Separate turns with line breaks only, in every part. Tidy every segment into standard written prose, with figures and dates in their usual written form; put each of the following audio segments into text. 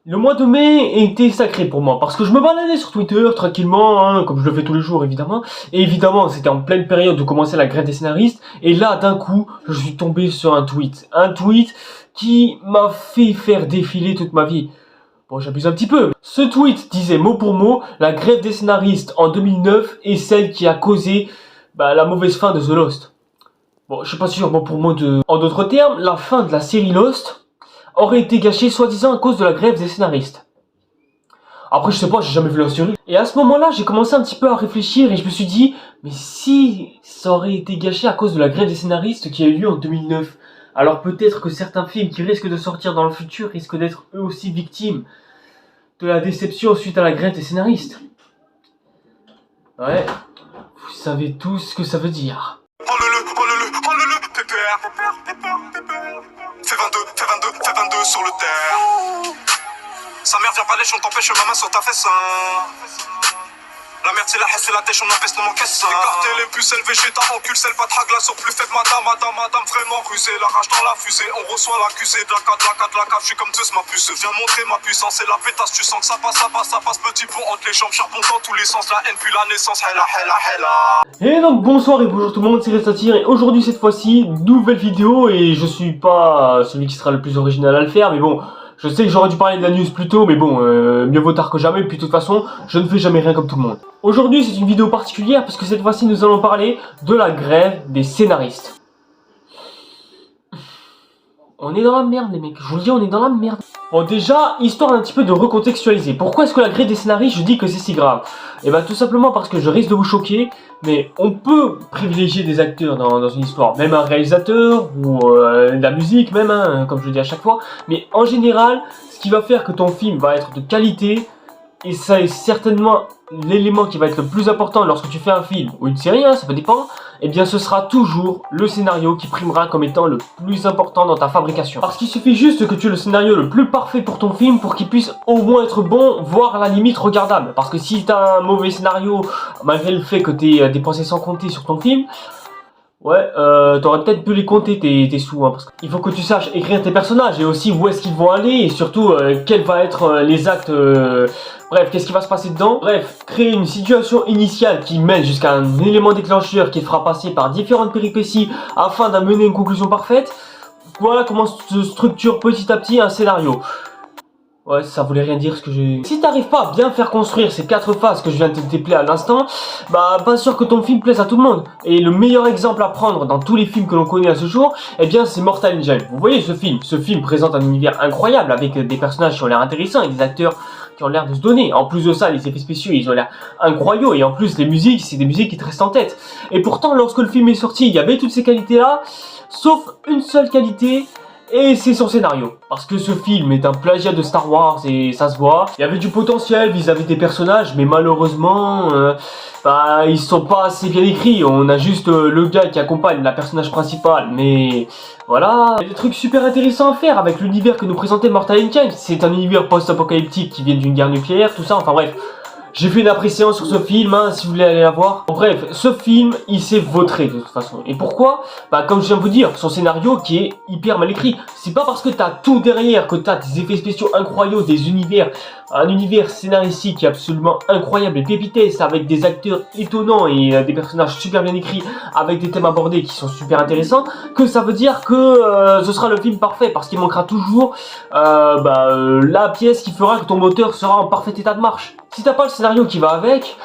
Le mois de mai était sacré pour moi parce que je me baladais sur Twitter tranquillement, hein, comme je le fais tous les jours évidemment. Et évidemment, c'était en pleine période de commencer la grève des scénaristes. Et là, d'un coup, je suis tombé sur un tweet. Un tweet qui m'a fait faire défiler toute ma vie. Bon, j'abuse un petit peu. Ce tweet disait mot pour mot, la grève des scénaristes en 2009 est celle qui a causé la mauvaise fin de The Lost. Bon, je suis pas sûr mot pour mot de... En d'autres termes, la fin de la série Lost aurait été gâché soi-disant à cause de la grève des scénaristes. Après, je sais pas, j'ai jamais vu la série. Et à ce moment-là, j'ai commencé un petit peu à réfléchir et je me suis dit, mais si ça aurait été gâché à cause de la grève des scénaristes qui a eu lieu en 2009, alors peut-être que certains films qui risquent de sortir dans le futur risquent d'être eux aussi victimes de la déception suite à la grève des scénaristes. Ouais, vous savez tous ce que ça veut dire.
Fais 22 sur le terre. Sa mère vient pas lécher, on t'empêche ma main sur ta fesse. La merde c'est la haine, c'est la tèche, on empêche dans mon caisse. Écarter les pucelles, végéta, encule, celle pas de la sur plus faible, madame, vraiment rusée. La rage dans la fusée, on reçoit l'accusé de la cave, je suis comme Zeus, ma puce. Viens montrer ma puissance et la pétasse, tu sens que ça passe, petit pont entre les jambes, charbon dans tous les sens, la haine puis la naissance, hella.
Et donc bonsoir et bonjour tout le monde, c'est Restatir et aujourd'hui cette fois-ci, nouvelle vidéo et je suis pas celui qui sera le plus original à le faire mais bon, je sais que j'aurais dû parler de la news plus tôt mais bon, mieux vaut tard que jamais puis de toute façon, je ne fais jamais rien comme tout le monde. Aujourd'hui c'est une vidéo particulière parce que cette fois-ci nous allons parler de la grève des scénaristes. On est dans la merde les mecs, je vous le dis on est dans la merde. Bon déjà, histoire d'un petit peu de recontextualiser, pourquoi est-ce que la grève des scénaristes je dis que c'est si grave? Et bah tout simplement parce que je risque de vous choquer, mais on peut privilégier des acteurs dans une histoire, même un réalisateur ou de la musique même, hein, comme je le dis à chaque fois, mais en général, ce qui va faire que ton film va être de qualité, et ça est certainement l'élément qui va être le plus important lorsque tu fais un film ou une série, hein, ça peut dépendre, et bien ce sera toujours le scénario qui primera comme étant le plus important dans ta fabrication. Parce qu'il suffit juste que tu aies le scénario le plus parfait pour ton film pour qu'il puisse au moins être bon, voire à la limite regardable. Parce que si tu as un mauvais scénario, malgré le fait que tu aies dépensé sans compter sur ton film, ouais, t'aurais peut-être pu les compter tes sous, hein, parce qu'il faut que tu saches écrire tes personnages et aussi où est-ce qu'ils vont aller et surtout quels vont être les actes, bref, qu'est-ce qui va se passer dedans. Bref, créer une situation initiale qui mène jusqu'à un élément déclencheur qui te fera passer par différentes péripéties afin d'amener une conclusion parfaite. Voilà comment se structure petit à petit un scénario. Ouais, ça voulait rien dire ce que j'ai... Si t'arrives pas à bien faire construire ces 4 phases que je viens de te déplier à l'instant, pas sûr que ton film plaise à tout le monde. Et le meilleur exemple à prendre dans tous les films que l'on connaît à ce jour, eh bien c'est Mortal Engine. Vous voyez ce film présente un univers incroyable avec des personnages qui ont l'air intéressants et des acteurs qui ont l'air de se donner. En plus de ça, les effets spéciaux, ils ont l'air incroyables et en plus les musiques, c'est des musiques qui te restent en tête. Et pourtant, lorsque le film est sorti, il y avait toutes ces qualités-là, sauf une seule qualité... Et c'est son scénario, parce que ce film est un plagiat de Star Wars et ça se voit. Il y avait du potentiel vis-à-vis des personnages, mais malheureusement, ils sont pas assez bien écrits. On a juste le gars qui accompagne la personnage principale, mais voilà. Il y a des trucs super intéressants à faire avec l'univers que nous présentait Mortal Engine. C'est un univers post-apocalyptique qui vient d'une guerre nucléaire, tout ça, enfin bref. J'ai fait une appréciation sur ce film, hein, si vous voulez aller la voir. Bref, ce film, il s'est vautré de toute façon. Et pourquoi? Comme je viens de vous dire, son scénario qui est hyper mal écrit. C'est pas parce que t'as tout derrière, que t'as des effets spéciaux incroyables, des univers, un univers scénaristique qui est absolument incroyable et pépitesse, avec des acteurs étonnants et des personnages super bien écrits, avec des thèmes abordés qui sont super intéressants, que ça veut dire que ce sera le film parfait, parce qu'il manquera toujours la pièce qui fera que ton moteur sera en parfait état de marche. Si t'as pas le scénario qui va avec,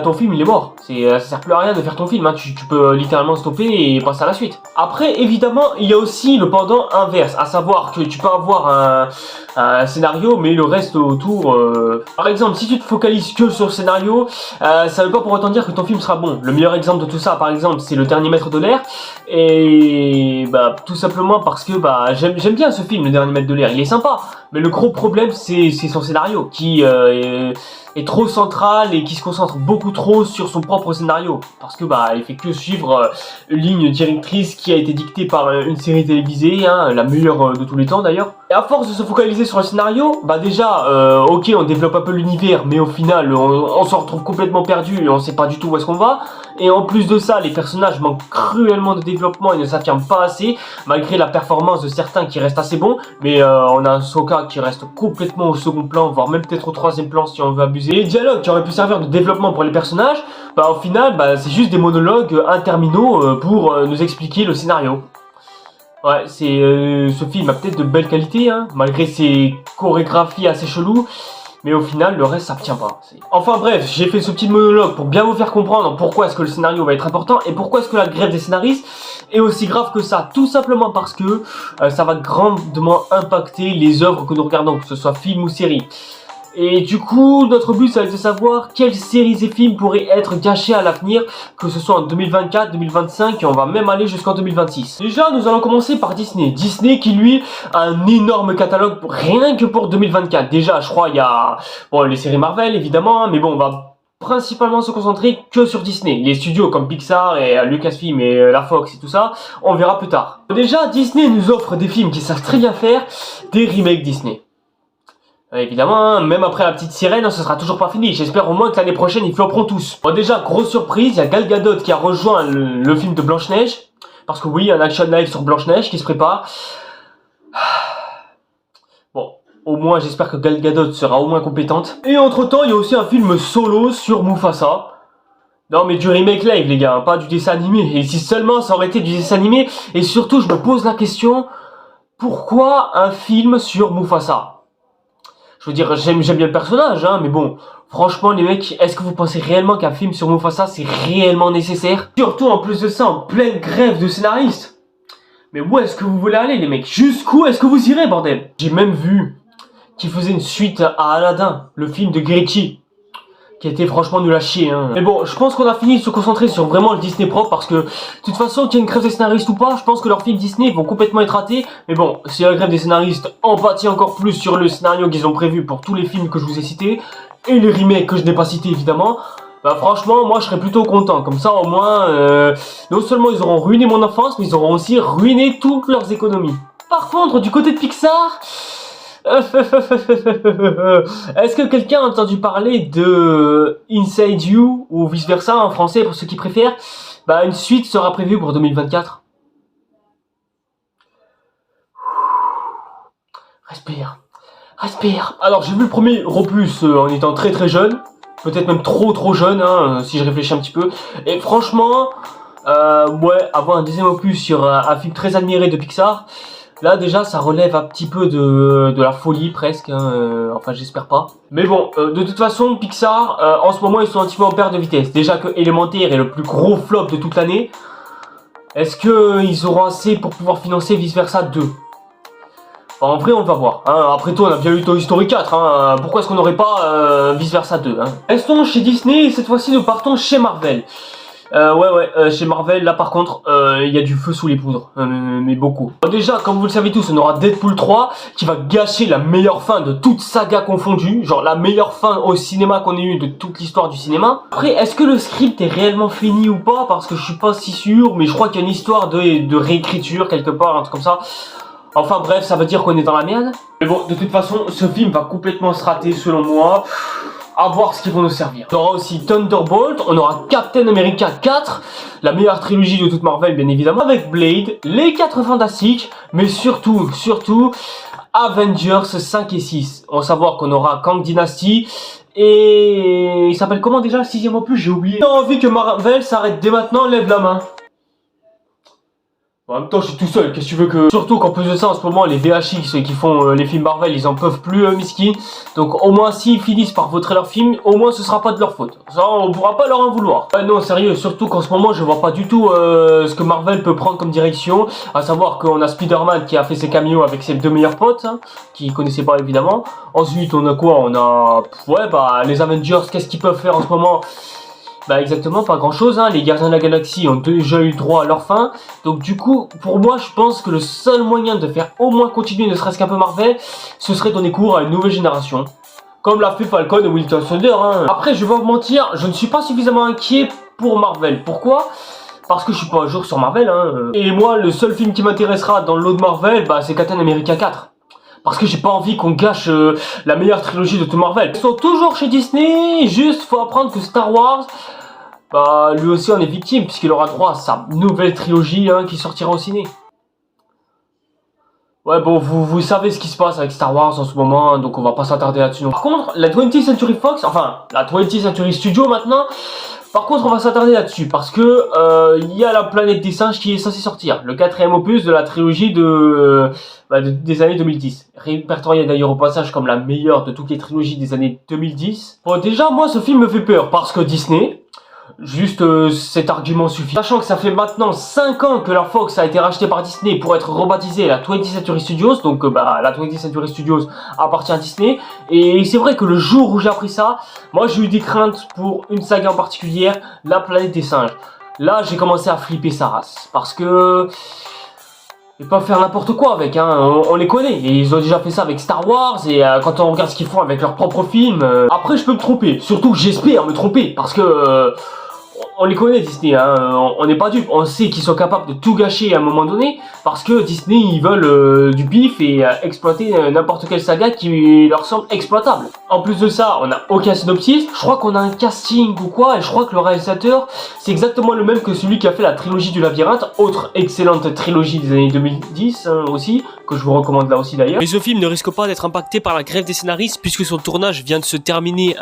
ton film il est mort. Ça sert plus à rien de faire ton film, hein. Tu peux littéralement stopper et passer à la suite. Après, évidemment, il y a aussi le pendant inverse, à savoir que tu peux avoir un scénario, mais le reste autour... Par exemple, si tu te focalises que sur le scénario, ça veut pas pour autant dire que ton film sera bon. Le meilleur exemple de tout ça, par exemple, c'est Le Dernier Maître de l'Air. Et tout simplement parce que j'aime bien ce film, Le Dernier Maître de l'Air, il est sympa. Mais le gros problème, c'est son scénario, qui est trop central et qui se concentre beaucoup trop sur son propre scénario. Parce que il fait que suivre une ligne directrice qui a été dictée par une série télévisée, hein, la meilleure de tous les temps d'ailleurs. Et à force de se focaliser sur le scénario, déjà, ok, on développe un peu l'univers, mais au final, on s'en retrouve complètement perdu et on sait pas du tout où est-ce qu'on va. Et en plus de ça, les personnages manquent cruellement de développement et ne s'affirment pas assez, malgré la performance de certains qui restent assez bons. Mais on a un Sokka qui reste complètement au second plan, voire même peut-être au troisième plan si on veut abuser. Les dialogues qui auraient pu servir de développement pour les personnages, bah au final, bah, c'est juste des monologues interminaux pour nous expliquer le scénario. Ouais, ce film a peut-être de belles qualités, hein, malgré ses chorégraphies assez cheloues. Mais au final, le reste, ça ne tient pas. Enfin bref, j'ai fait ce petit monologue pour bien vous faire comprendre pourquoi est-ce que le scénario va être important et pourquoi est-ce que la grève des scénaristes est aussi grave que ça. Tout simplement parce que ça va grandement impacter les œuvres que nous regardons, que ce soit film ou série. Et du coup, notre but, ça va être de savoir quelles séries et films pourraient être gâchés à l'avenir, que ce soit en 2024, 2025, et on va même aller jusqu'en 2026. Déjà, nous allons commencer par Disney. Disney qui, lui, a un énorme catalogue rien que pour 2024. Déjà, je crois, il y a bon, les séries Marvel, évidemment, hein, mais bon, on va principalement se concentrer que sur Disney. Les studios comme Pixar et Lucasfilm et la Fox et tout ça, on verra plus tard. Déjà, Disney nous offre des films qui savent très bien faire des remakes Disney. Évidemment, hein, même après la petite sirène, ce sera toujours pas fini. J'espère au moins que l'année prochaine, ils flopperont tous. Bon, déjà, grosse surprise, il y a Gal Gadot qui a rejoint le film de Blanche-Neige. Parce que oui, il y a un action live sur Blanche-Neige qui se prépare. Bon, au moins, j'espère que Gal Gadot sera au moins compétente. Et entre-temps, il y a aussi un film solo sur Mufasa. Non mais du remake live, les gars, hein, pas du dessin animé. Et si seulement ça aurait été du dessin animé. Et surtout, je me pose la question, pourquoi un film sur Mufasa ? Je veux dire, j'aime bien le personnage, hein, mais bon, franchement, les mecs, est-ce que vous pensez réellement qu'un film sur Mufasa, c'est réellement nécessaire? Surtout, en plus de ça, en pleine grève de scénaristes. Mais où est-ce que vous voulez aller, les mecs? Jusqu'où est-ce que vous irez, bordel? J'ai même vu qu'ils faisaient une suite à Aladdin, le film de Guy Ritchie, qui était franchement nul à chier, hein. Mais bon, je pense qu'on a fini de se concentrer sur vraiment le Disney propre, parce que, de toute façon, qu'il y ait une grève des scénaristes ou pas, je pense que leurs films Disney vont complètement être ratés. Mais bon, si la grève des scénaristes empathie encore plus sur le scénario qu'ils ont prévu pour tous les films que je vous ai cités, et les remakes que je n'ai pas cités évidemment, bah franchement, moi je serais plutôt content. Comme ça, au moins, non seulement ils auront ruiné mon enfance, mais ils auront aussi ruiné toutes leurs économies. Par contre, du côté de Pixar... Est-ce que quelqu'un a entendu parler de Inside You ou vice versa en français pour ceux qui préfèrent? Bah une suite sera prévue pour 2024. Respire, respire. Alors j'ai vu le premier opus en étant très très jeune, peut-être même trop jeune, hein, si je réfléchis un petit peu. Et franchement, ouais, avoir un deuxième opus sur un film très admiré de Pixar. Là déjà ça relève un petit peu de la folie presque, hein, enfin j'espère pas. Mais bon, de toute façon Pixar, en ce moment ils sont un petit peu en perte de vitesse. Déjà que Élémentaire est le plus gros flop de toute l'année. Est-ce qu'ils auront assez pour pouvoir financer Vice Versa 2? Enfin, en vrai on va voir, hein. Après tout on a bien eu Toy Story 4, hein. Pourquoi est-ce qu'on n'aurait pas Vice Versa 2, hein? Restons chez Disney et cette fois-ci nous partons chez Marvel. Chez Marvel, là par contre, il y a du feu sous les poudres, mais beaucoup. Déjà, comme vous le savez tous, on aura Deadpool 3 qui va gâcher la meilleure fin de toute saga confondue, genre la meilleure fin au cinéma qu'on ait eu de toute l'histoire du cinéma. Après, est-ce que le script est réellement fini ou pas? Parce que je suis pas si sûr, mais je crois qu'il y a une histoire de réécriture quelque part, un truc comme ça. Enfin bref, ça veut dire qu'on est dans la merde. Mais bon, de toute façon, ce film va complètement se rater selon moi. À voir ce qu'ils vont nous servir. On aura aussi Thunderbolt, on aura Captain America 4, la meilleure trilogie de toute Marvel bien évidemment, avec Blade, les 4 Fantastiques, mais surtout, Avengers 5 et 6. On va savoir qu'on aura Kang Dynasty, et il s'appelle comment déjà le 6ème opus, j'ai oublié. J'ai envie que Marvel s'arrête dès maintenant, lève la main. En même temps, je suis tout seul, qu'est-ce que tu veux que... Surtout qu'en plus de ça, en ce moment, les VHX qui font les films Marvel, ils en peuvent plus, miskin. Donc au moins, s'ils finissent par voter leur film, au moins ce sera pas de leur faute. Ça, on pourra pas leur en vouloir. Non, sérieux, surtout qu'en ce moment, je vois pas du tout ce que Marvel peut prendre comme direction. À savoir qu'on a Spider-Man qui a fait ses cameos avec ses 2 meilleurs potes, hein, qui connaissaient pas évidemment. Ensuite, on a quoi? On a... Ouais, bah, les Avengers, qu'est-ce qu'ils peuvent faire en ce moment? Bah exactement, pas grand chose, hein. Les Gardiens de la Galaxie ont déjà eu droit à leur fin. Donc du coup, pour moi, je pense que le seul moyen de faire au moins continuer ne serait-ce qu'un peu Marvel, ce serait donner cours à une nouvelle génération. Comme l'a fait Falcon et Winter Soldier, hein. Après, je vais pas vous mentir, je ne suis pas suffisamment inquiet pour Marvel. Pourquoi? Parce que je suis pas un jour sur Marvel, hein. Et moi, le seul film qui m'intéressera dans le lot de Marvel, bah c'est Captain America 4. Parce que j'ai pas envie qu'on gâche la meilleure trilogie de tout Marvel. Ils sont toujours chez Disney, juste faut apprendre que Star Wars, bah lui aussi en est victime puisqu'il aura droit à sa nouvelle trilogie hein, qui sortira au ciné. Ouais bon vous savez ce qui se passe avec Star Wars en ce moment, donc on va pas s'attarder là-dessus. Par contre la 20th Century Fox, enfin la 20th Century Studio maintenant, par contre on va s'attarder là-dessus parce que il y a la planète des singes qui est censée sortir, le 4e opus de la trilogie des années 2010. Répertorié d'ailleurs au passage comme la meilleure de toutes les trilogies des années 2010. Bon déjà moi ce film me fait peur parce que Disney... Juste cet argument suffit. Sachant que ça fait maintenant 5 ans que la Fox a été rachetée par Disney pour être rebaptisée la 20th Century Studios. Donc la 20th Century Studios appartient à Disney. Et c'est vrai que le jour où j'ai appris ça, moi j'ai eu des craintes pour une saga en particulier, la planète des singes. Là j'ai commencé à flipper sa race. Parce que... Ils peuvent faire n'importe quoi avec, hein, on les connaît. Et ils ont déjà fait ça avec Star Wars. Et quand on regarde ce qu'ils font avec leurs propres films... Après je peux me tromper. Surtout j'espère me tromper. Parce que... on les connaît Disney, hein, on n'est pas dupes, on sait qu'ils sont capables de tout gâcher à un moment donné parce que Disney ils veulent du bif et exploiter n'importe quelle saga qui leur semble exploitable. En plus de ça, on n'a aucun synopsis, je crois qu'on a un casting ou quoi et je crois que le réalisateur c'est exactement le même que celui qui a fait la trilogie du labyrinthe, autre excellente trilogie des années 2010 hein, aussi, que je vous recommande là aussi d'ailleurs.
Mais ce film ne risque pas d'être impacté par la grève des scénaristes puisque son tournage vient de se terminer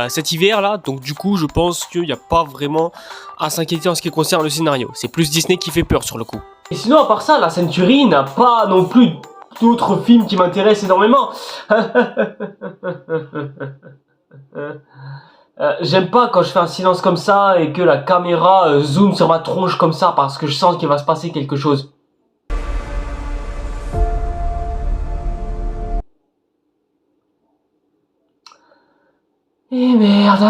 cet hiver là, donc du coup je pense qu'il n'y a pas vraiment à s'inquiéter en ce qui concerne le scénario. C'est plus Disney qui fait peur sur le coup.
Et sinon à part ça, la Century n'a pas non plus d'autres films qui m'intéressent énormément. J'aime pas quand je fais un silence comme ça et que la caméra zoome sur ma tronche comme ça parce que je sens qu'il va se passer quelque chose. Et merde.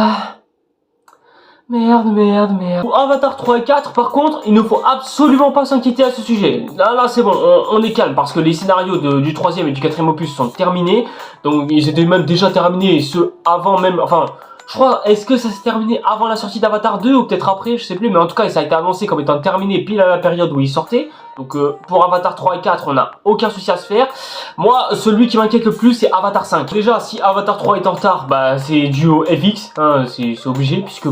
Merde. Pour Avatar 3 et 4, par contre, il ne faut absolument pas s'inquiéter à ce sujet. Là c'est bon, on est calme, parce que les scénarios du 3e et du 4e opus sont terminés. Donc, ils étaient même déjà terminés, ceux avant même, enfin... Je crois, est-ce que ça s'est terminé avant la sortie d'Avatar 2 ou peut-être après, je sais plus, mais en tout cas ça a été annoncé comme étant terminé pile à la période où il sortait. Donc pour Avatar 3 et 4, on n'a aucun souci à se faire. Moi, celui qui m'inquiète le plus, c'est Avatar 5. Déjà, si Avatar 3 est en retard, bah c'est dû au FX, hein, c'est obligé, puisque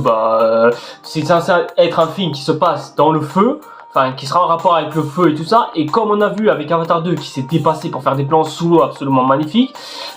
c'est censé être un film qui se passe dans le feu. Enfin, qui sera en rapport avec le feu et tout ça. Et comme on a vu avec Avatar 2 qui s'est dépassé pour faire des plans sous l'eau absolument magnifiques,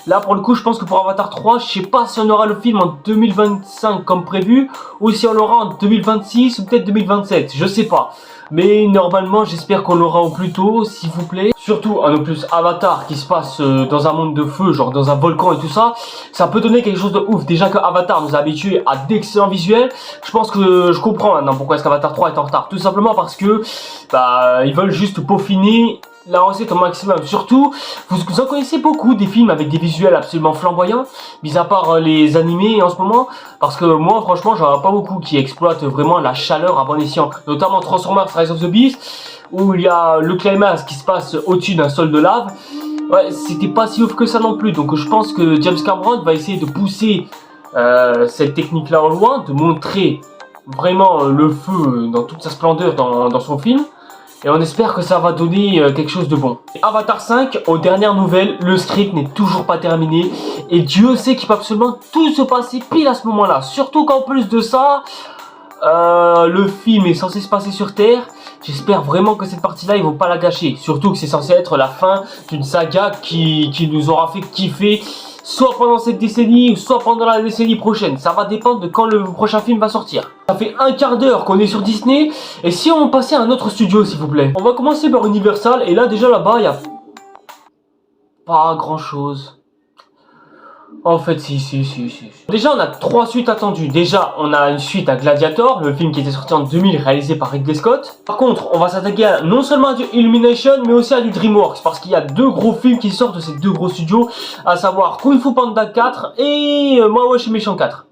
là pour le coup je pense que pour Avatar 3, je sais pas si on aura le film en 2025 comme prévu, ou si on l'aura en 2026 ou peut-être 2027, je sais pas. Mais normalement j'espère qu'on l'aura au plus tôt, s'il vous plaît. Surtout en plus Avatar qui se passe dans un monde de feu, genre dans un volcan et tout ça, ça peut donner quelque chose de ouf. Déjà que Avatar nous a habitués à d'excellents visuels, je pense que je comprends maintenant pourquoi est-ce qu'Avatar 3 est en retard. Tout simplement parce que ils veulent juste peaufiner la recette au maximum. Surtout, vous en connaissez beaucoup des films avec des visuels absolument flamboyants, mis à part les animés en ce moment, parce que moi franchement j'en vois pas beaucoup qui exploitent vraiment la chaleur à bon escient, notamment Transformers Rise of the Beast, où il y a le climax qui se passe au-dessus d'un sol de lave. Ouais, c'était pas si ouf que ça non plus, donc je pense que James Cameron va essayer de pousser cette technique là au loin, de montrer vraiment le feu dans toute sa splendeur dans son film. Et on espère que ça va donner quelque chose de bon. Avatar 5, aux dernières nouvelles, le script n'est toujours pas terminé. Et Dieu sait qu'il peut absolument tout se passer pile à ce moment-là. Surtout qu'en plus de ça, le film est censé se passer sur Terre. J'espère vraiment que cette partie-là, ils vont pas la gâcher. Surtout que c'est censé être la fin d'une saga qui nous aura fait kiffer. Soit pendant cette décennie, soit pendant la décennie prochaine. Ça va dépendre de quand le prochain film va sortir. Ça fait un quart d'heure qu'on est sur Disney. Et si on passait à un autre studio, s'il vous plaît. On va commencer par Universal. Et là, déjà, là-bas, il n'y a pas grand-chose. En fait, si. Déjà, on a 3 suites attendues. Déjà, on a une suite à Gladiator, le film qui était sorti en 2000, réalisé par Ridley Scott. Par contre, on va s'attaquer non seulement à du Illumination, mais aussi à du DreamWorks, parce qu'il y a 2 gros films qui sortent de ces 2 gros studios, à savoir Kung Fu Panda 4 et Moi Ouais, je suis méchant 4.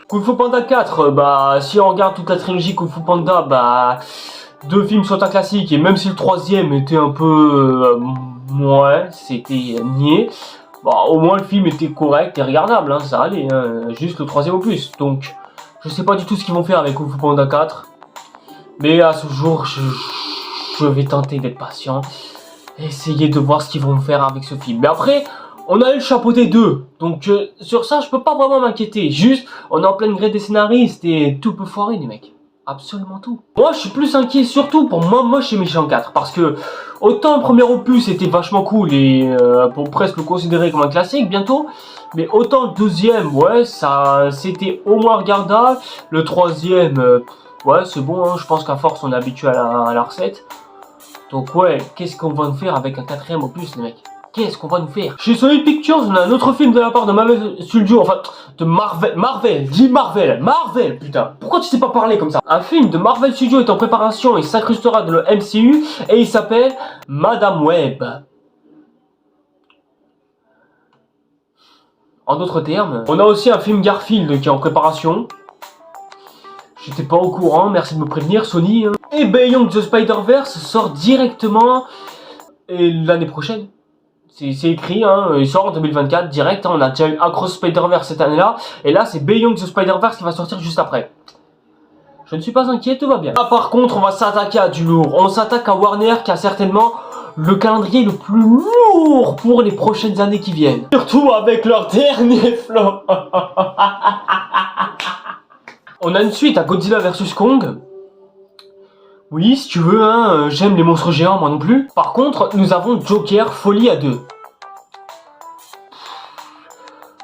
Kung Fu Panda 4, si on regarde toute la trilogie Kung Fu Panda, 2 films sont un classique, et même si le 3e était un peu... ouais, c'était niais. Au moins le film était correct et regardable, hein, ça allait, hein, juste le 3e opus. Donc, je sais pas du tout ce qu'ils vont faire avec Kung Fu Panda 4. Mais à ce jour, je vais tenter d'être patient. Essayer de voir ce qu'ils vont faire avec ce film. Mais après, On a eu le chapeauté 2, donc sur ça je peux pas vraiment m'inquiéter. Juste, on est en pleine grève des scénaristes et tout peut foirer les mecs. Absolument tout. Moi je suis plus inquiet surtout pour Moche et Méchant 4, parce que autant le premier opus était vachement cool et pour presque le considérer comme un classique bientôt, mais autant le deuxième, ouais, ça c'était au moins regardable. Le troisième, ouais c'est bon, hein, je pense qu'à force on est habitué à la recette. Donc ouais, qu'est-ce qu'on va nous faire avec un quatrième opus les mecs? Qu'est-ce qu'on va nous faire? Chez Sony Pictures, on a un autre film de la part de Marvel Studios, enfin, de Marvel, putain. Pourquoi tu sais pas parler comme ça? Un film de Marvel Studios est en préparation et s'incrustera dans le MCU et il s'appelle Madame Web. En d'autres termes, on a aussi un film Garfield qui est en préparation. J'étais pas au courant, merci de me prévenir Sony. Et Beyond the Spider-Verse sort directement l'année prochaine. C'est écrit, hein, il sort en 2024 direct, hein, on a déjà eu Across Spider-Verse cette année-là, et là c'est Beyond the Spider-Verse qui va sortir juste après. Je ne suis pas inquiet, tout va bien. Là par contre, on va s'attaquer à du lourd. On s'attaque à Warner qui a certainement le calendrier le plus lourd pour les prochaines années qui viennent. Surtout avec leur dernier flop. On a une suite à Godzilla vs Kong. Oui, si tu veux, hein, j'aime les monstres géants, moi non plus. Par contre, nous avons Joker Folie à 2.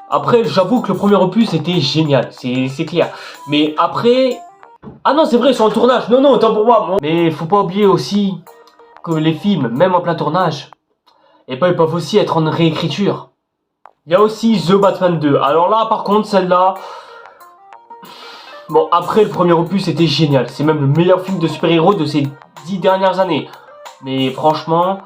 Après, j'avoue que le premier opus était génial, c'est clair. Mais après... Ah non, c'est vrai, ils sont en tournage. Non, non, autant pour moi. Mais faut pas oublier aussi que les films, même en plein tournage, et pas, ils peuvent aussi être en réécriture. Il y a aussi The Batman 2. Alors là, par contre, celle-là... Bon, après, le premier opus était génial. C'est même le meilleur film de super-héros de ces 10 dernières années. Mais franchement...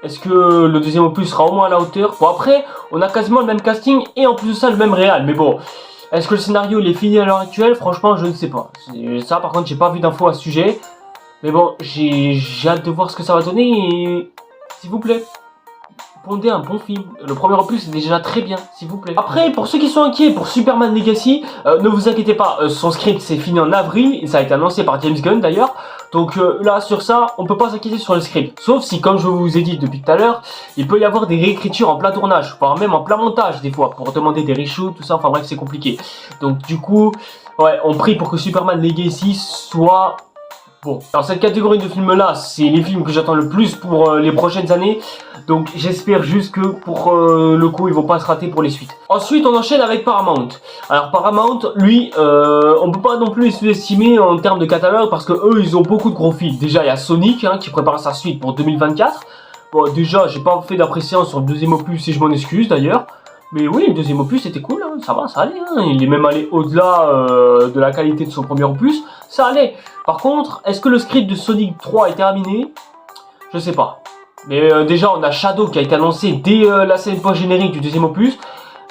Est-ce que le deuxième opus sera au moins à la hauteur? Bon, après, on a quasiment le même casting et en plus de ça, le même réal. Mais bon, est-ce que le scénario il est fini à l'heure actuelle? Franchement, je ne sais pas. Ça, par contre, j'ai pas vu d'infos à ce sujet. Mais bon, j'ai hâte de voir ce que ça va donner et... S'il vous plaît, pondez un bon film. Le premier opus est déjà très bien, s'il vous plaît. Après, pour ceux qui sont inquiets pour Superman Legacy, ne vous inquiétez pas, son script s'est fini en avril, et ça a été annoncé par James Gunn d'ailleurs. Donc là, sur ça, on peut pas s'inquiéter sur le script. Sauf si, comme je vous ai dit depuis tout à l'heure, il peut y avoir des réécritures en plein tournage, voire même en plein montage des fois, pour demander des reshoots, tout ça, enfin bref, c'est compliqué. Donc du coup, ouais, on prie pour que Superman Legacy soit... Bon, alors cette catégorie de films là, c'est les films que j'attends le plus pour les prochaines années. Donc j'espère juste que pour le coup ils vont pas se rater pour les suites. Ensuite on enchaîne avec Paramount. Alors Paramount, lui, on peut pas non plus les sous-estimer en termes de catalogue parce que eux ils ont beaucoup de gros films. Déjà il y a Sonic hein, qui prépare sa suite pour 2024. Bon déjà j'ai pas fait d'appréciation sur le deuxième opus et je m'en excuse d'ailleurs. Mais oui, le deuxième opus était cool, hein, ça va, ça allait. Hein. Il est même allé au-delà de la qualité de son premier opus, ça allait. Par contre, est-ce que le script de Sonic 3 est terminé? Je sais pas. Mais déjà, on a Shadow qui a été annoncé dès la scène post-générique du deuxième opus.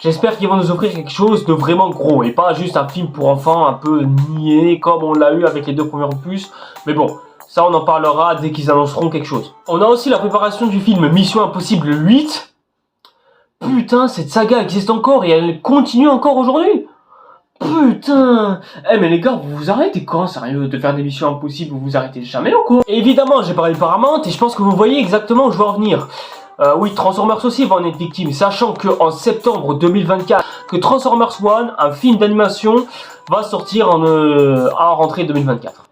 J'espère qu'ils vont nous offrir quelque chose de vraiment gros et pas juste un film pour enfants un peu niais comme on l'a eu avec les deux premiers opus. Mais bon, ça on en parlera dès qu'ils annonceront quelque chose. On a aussi la préparation du film Mission Impossible 8. Putain, cette saga existe encore et elle continue encore aujourd'hui. Putain. Eh mais les gars, vous vous arrêtez quand, sérieux, de faire des missions impossibles, vous vous arrêtez jamais ou quoi? Évidemment, j'ai parlé de Paramount et je pense que vous voyez exactement où je veux en venir. Oui, Transformers aussi va en être victime, sachant que en septembre 2024, que Transformers One, un film d'animation, va sortir à rentrée 2024.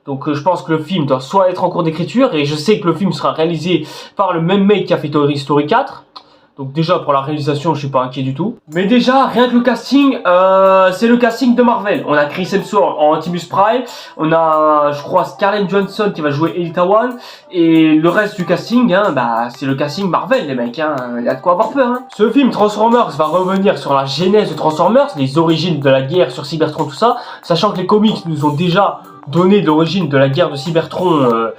Donc je pense que le film doit soit être en cours d'écriture, et je sais que le film sera réalisé par le même mec qui a fait Toy Story 4. Donc déjà pour la réalisation je suis pas inquiet du tout. Mais déjà rien que le casting, c'est le casting de Marvel. On a Chris Hemsworth en Optimus Prime, on a je crois Scarlett Johansson qui va jouer Elita One, et le reste du casting, hein, bah c'est le casting Marvel les mecs, hein, y a de quoi avoir peur. Hein. Ce film Transformers va revenir sur la genèse de Transformers, les origines de la guerre sur Cybertron, tout ça, sachant que les comics nous ont déjà donné l'origine de la guerre de Cybertron.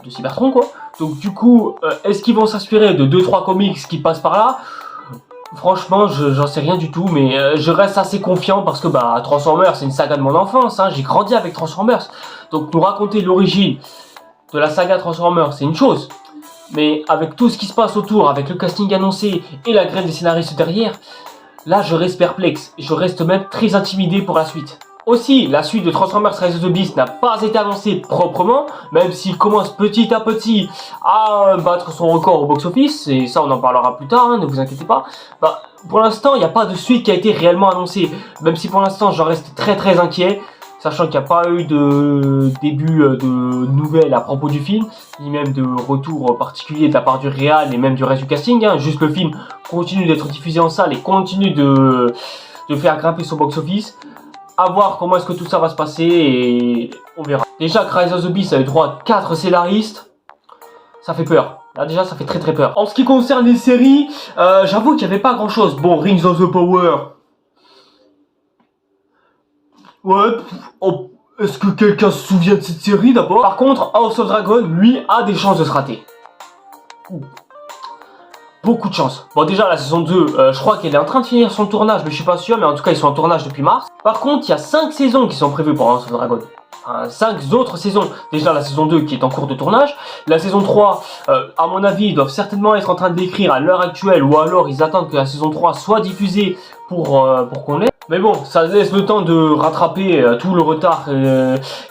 De Cybertron quoi. Donc du coup, est-ce qu'ils vont s'inspirer de 2-3 comics qui passent par là? Franchement, j'en sais rien du tout, mais je reste assez confiant parce que bah Transformers c'est une saga de mon enfance, hein, j'ai grandi avec Transformers. Donc nous raconter l'origine de la saga Transformers c'est une chose, mais avec tout ce qui se passe autour, avec le casting annoncé et la grève des scénaristes derrière, là je reste perplexe, je reste même très intimidé pour la suite. Aussi, la suite de Transformers Rise of the Beast n'a pas été annoncée proprement, même s'il commence petit à petit à battre son record au box-office, et ça on en parlera plus tard, hein, ne vous inquiétez pas. Bah, pour l'instant, il n'y a pas de suite qui a été réellement annoncée, même si pour l'instant j'en reste très inquiet, sachant qu'il n'y a pas eu de début de nouvelles à propos du film, ni même de retour particulier de la part du réal et même du reste du casting, hein. Juste le film continue d'être diffusé en salle et continue de faire grimper son box-office. À voir comment est-ce que tout ça va se passer et on verra. Déjà que Rise of the Beast a eu droit à 4 scénaristes, ça fait peur. Là déjà ça fait très peur. En ce qui concerne les séries, j'avoue qu'il n'y avait pas grand chose. Bon, Rings of the Power. Ouais, oh, est-ce que quelqu'un se souvient de cette série d'abord? Par contre, House of Dragon, lui, a des chances de se rater. Beaucoup de chance. Bon, déjà la saison 2, je crois qu'elle est en train de finir son tournage, mais je suis pas sûr, mais en tout cas ils sont en tournage depuis mars. Par contre, il y a 5 saisons qui sont prévues pour House of Dragon. Enfin, 5 autres saisons. Déjà la saison 2 qui est en cours de tournage. La saison 3, à mon avis, ils doivent certainement être en train de l'écrire à l'heure actuelle, ou alors ils attendent que la saison 3 soit diffusée pour qu'on l'ait. Mais bon, ça laisse le temps de rattraper tout le retard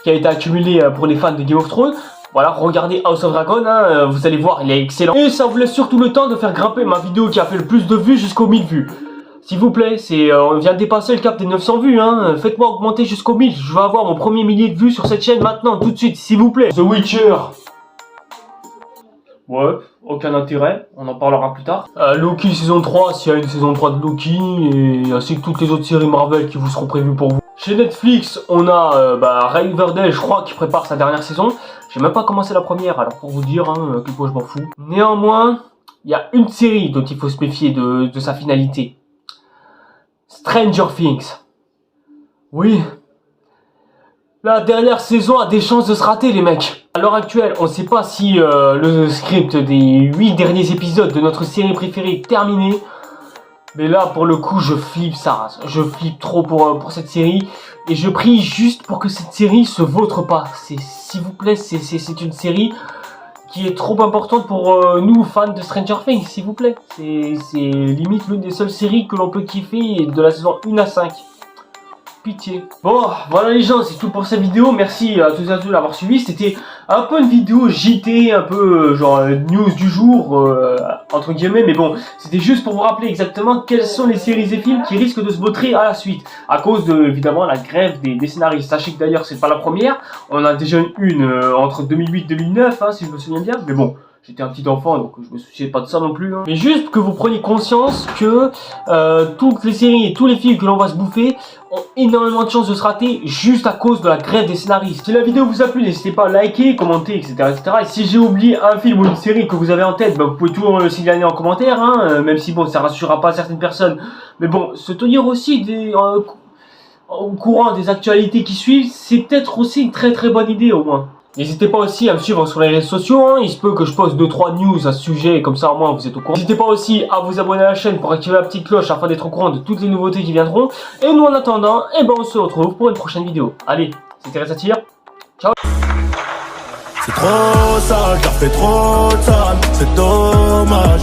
qui a été accumulé pour les fans de Game of Thrones. Voilà, regardez House of Dragon, hein, vous allez voir, il est excellent. Et ça vous laisse surtout le temps de faire grimper ma vidéo qui a fait le plus de vues jusqu'aux 1000 vues. S'il vous plaît, on vient de dépasser le cap des 900 vues, hein. Faites-moi augmenter jusqu'aux 1000, je veux avoir mon premier millier de vues sur cette chaîne maintenant, tout de suite, s'il vous plaît. The Witcher. Ouais, aucun intérêt, on en parlera plus tard. Loki saison 3, s'il y a une saison 3 de Loki, et ainsi que toutes les autres séries Marvel qui vous seront prévues pour vous. Chez Netflix, on a Riverdale, je crois, qui prépare sa dernière saison. J'ai même pas commencé la première, alors pour vous dire, hein, que moi je m'en fous. Néanmoins, il y a une série dont il faut se méfier de sa finalité. Stranger Things. Oui. La dernière saison a des chances de se rater, les mecs. À l'heure actuelle, on ne sait pas si le script des 8 derniers épisodes de notre série préférée est terminé. Mais là, pour le coup, je flippe ça. Je flippe trop pour cette série. Et je prie juste pour que cette série se vautre pas. S'il vous plaît, c'est une série qui est trop importante pour nous, fans de Stranger Things, s'il vous plaît. C'est limite l'une des seules séries que l'on peut kiffer de la saison 1 à 5. Pitié. Bon, voilà les gens, c'est tout pour cette vidéo. Merci à tous et à tous d'avoir suivi. C'était un peu une vidéo JT, un peu genre news du jour, entre guillemets. Mais bon, c'était juste pour vous rappeler exactement quelles sont les séries et films qui risquent de se vautrer à la suite. À cause de, évidemment, la grève des scénaristes. Sachez que d'ailleurs, c'est pas la première. On a déjà une entre 2008 et 2009, hein, si je me souviens bien. Mais bon. J'étais un petit enfant, donc je me souciais pas de ça non plus. Hein. Mais juste que vous preniez conscience que toutes les séries et tous les films que l'on va se bouffer ont énormément de chances de se rater juste à cause de la grève des scénaristes. Si la vidéo vous a plu, n'hésitez pas à liker, commenter, etc. Et si j'ai oublié un film ou une série que vous avez en tête, bah, vous pouvez toujours le signaler en commentaire, hein, même si bon, ça rassurera pas certaines personnes. Mais bon, se tenir aussi au courant des actualités qui suivent, c'est peut-être aussi une très bonne idée au moins. N'hésitez pas aussi à me suivre sur les réseaux sociaux, hein. Il se peut que je poste 2-3 news à ce sujet, comme ça au moins vous êtes au courant. N'hésitez pas aussi à vous abonner à la chaîne pour activer la petite cloche afin d'être au courant de toutes les nouveautés qui viendront. Et nous en attendant, eh ben on se retrouve pour une prochaine vidéo. Allez, c'était Resatir, ciao.
C'est trop sale, car fait trop de sale. C'est dommage,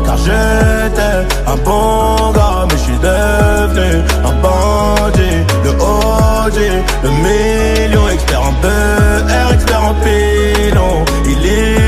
car j'étais un bon gars, mais je suis devenu un bandit. Le OG, le million, expert en BR, expert en pilon. Il est